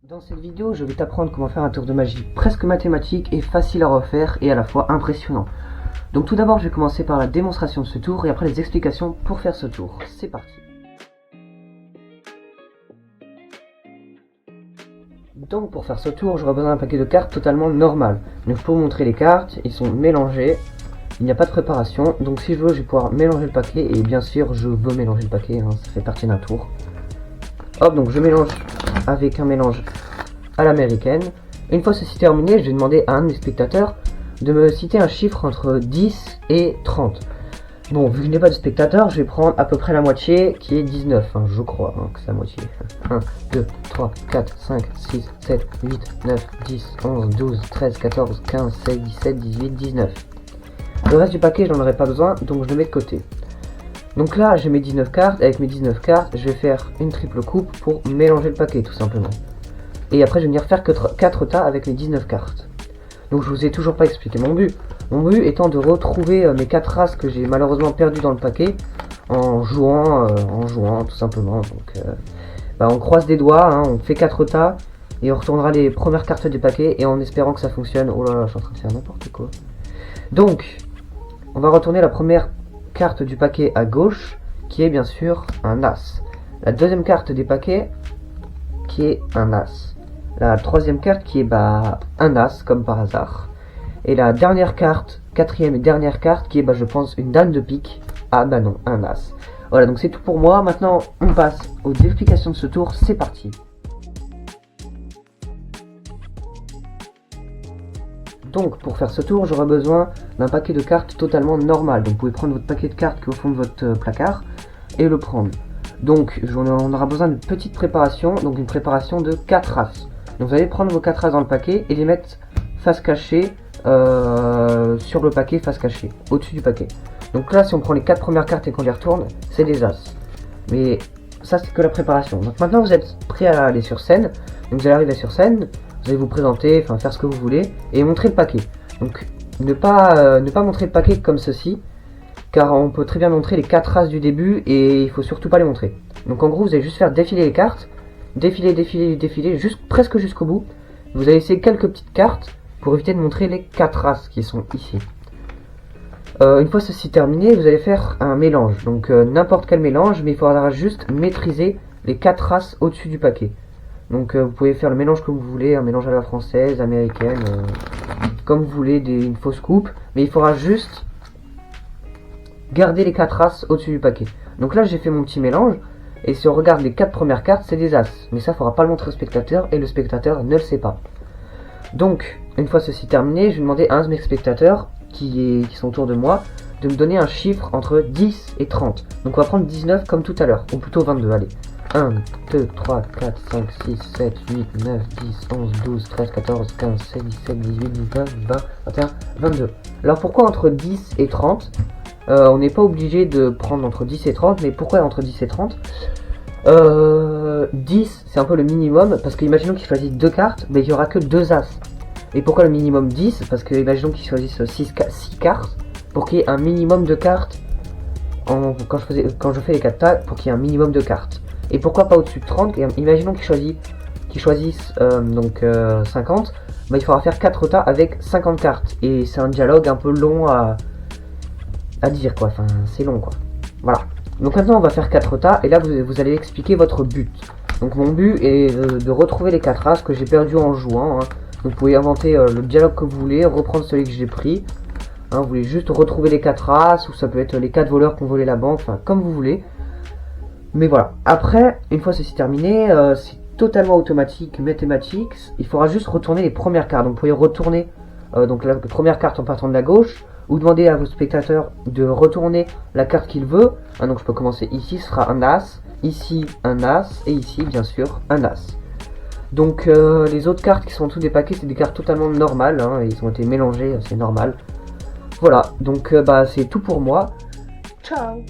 Dans cette vidéo, je vais t'apprendre comment faire un tour de magie presque mathématique et facile à refaire et à la fois impressionnant. Donc tout d'abord, je vais commencer par la démonstration de ce tour et après les explications pour faire ce tour. C'est parti. Donc pour faire ce tour, j'aurai besoin d'un paquet de cartes totalement normal. Donc pour montrer les cartes, ils sont mélangés. Il n'y a pas de préparation, donc si je veux, je vais pouvoir mélanger le paquet, et bien sûr, je veux mélanger le paquet, hein, ça fait partie d'un tour. Hop, donc je mélange avec un mélange à l'américaine. Une fois ceci terminé, je vais demander à un de mes spectateurs de me citer un chiffre entre 10 et 30. Bon, vu que je n'ai pas de spectateur, je vais prendre à peu près la moitié, qui est 19, hein, je crois que c'est la moitié. 1, 2, 3, 4, 5, 6, 7, 8, 9, 10, 11, 12, 13, 14, 15, 16, 17, 18, 19. Le reste du paquet, j'en aurai pas besoin, donc je le mets de côté. Donc là, j'ai mes 19 cartes. Avec mes 19 cartes, je vais faire une triple coupe pour mélanger le paquet, tout simplement. Et après, je vais venir faire 4 tas avec mes 19 cartes. Donc je vous ai toujours pas expliqué mon but. Mon but étant de retrouver mes 4 races que j'ai malheureusement perdues dans le paquet en jouant tout simplement. Donc on croise des doigts, hein, on fait 4 tas et on retournera les premières cartes du paquet et en espérant que ça fonctionne. Oh là là, je suis en train de faire n'importe quoi. Donc, on va retourner la première carte du paquet à gauche, qui est bien sûr un As. La deuxième carte des paquets, qui est un As. La troisième carte qui est un As, comme par hasard. Et la dernière carte, quatrième et dernière carte, qui est je pense une dame de pique. Ah bah non, un As. Voilà, donc c'est tout pour moi. Maintenant, on passe aux explications de ce tour. C'est parti. Donc pour faire ce tour, j'aurai besoin d'un paquet de cartes totalement normal. Donc vous pouvez prendre votre paquet de cartes qui est au fond de votre placard et le prendre. Donc on aura besoin d'une petite préparation, donc une préparation de 4 races. Donc vous allez prendre vos 4 races dans le paquet et les mettre face cachée sur le paquet, face cachée, au-dessus du paquet. Donc là, si on prend les 4 premières cartes et qu'on les retourne, c'est des As. Mais ça, c'est que la préparation. Donc maintenant, vous êtes prêt à aller sur scène. Donc vous allez arriver sur scène. Vous allez vous présenter, faire ce que vous voulez, et montrer le paquet. Donc ne pas montrer le paquet comme ceci, car on peut très bien montrer les 4 races du début, et il faut surtout pas les montrer. Donc en gros, vous allez juste faire défiler les cartes, défiler, presque jusqu'au bout. Vous allez laisser quelques petites cartes, pour éviter de montrer les 4 races qui sont ici. Une fois ceci terminé, vous allez faire un mélange, donc n'importe quel mélange, mais il faudra juste maîtriser les 4 races au-dessus du paquet. Donc vous pouvez faire le mélange que vous voulez, un mélange à la française, américaine, comme vous voulez, une fausse coupe. Mais il faudra juste garder les 4 races au-dessus du paquet. Donc là j'ai fait mon petit mélange, et si on regarde les 4 premières cartes, c'est des As. Mais ça, il ne faudra pas le montrer au spectateur, et le spectateur ne le sait pas. Donc, une fois ceci terminé, je vais demander à un de mes spectateurs, qui sont autour de moi, de me donner un chiffre entre 10 et 30. Donc on va prendre 19 comme tout à l'heure, ou plutôt 22, allez. 1, 2, 3, 4, 5, 6, 7, 8, 9, 10, 11, 12, 13, 14, 15, 16, 17, 18, 19, 20, 21, 22. Alors pourquoi entre 10 et 30 on n'est pas obligé de prendre entre 10 et 30, mais pourquoi entre 10 et 30 10 c'est un peu le minimum, parce que imaginons qu'ils choisissent 2 cartes, mais il n'y aura que 2 As. Et pourquoi le minimum 10? Parce que imaginons qu'ils choisissent 6 cartes, pour qu'il y ait un minimum de cartes, quand je fais les 4 tas, pour qu'il y ait un minimum de cartes. Et pourquoi pas au-dessus de 30? Imaginons qu'ils choisissent 50, il faudra faire 4 tas avec 50 cartes. Et c'est un dialogue un peu long à dire, quoi. Enfin, c'est long, quoi. Voilà. Donc maintenant, on va faire 4 tas, et là, vous allez expliquer votre but. Donc mon but est de retrouver les 4 races que j'ai perdues en jouant. Hein. Donc vous pouvez inventer le dialogue que vous voulez, reprendre celui que j'ai pris. Hein, vous voulez juste retrouver les 4 races, ou ça peut être les 4 voleurs qui ont volé la banque, enfin, comme vous voulez. Mais voilà, après, une fois ceci terminé, c'est totalement automatique, mathématique. Il faudra juste retourner les premières cartes. Donc vous pouvez retourner donc la première carte en partant de la gauche, ou demander à vos spectateurs de retourner la carte qu'il veut. Hein, donc je peux commencer ici, ce sera un As, ici un As, et ici bien sûr un As. Donc les autres cartes qui sont en dessous des paquets, c'est des cartes totalement normales, hein, ils ont été mélangés, c'est normal. Voilà, donc c'est tout pour moi. Ciao.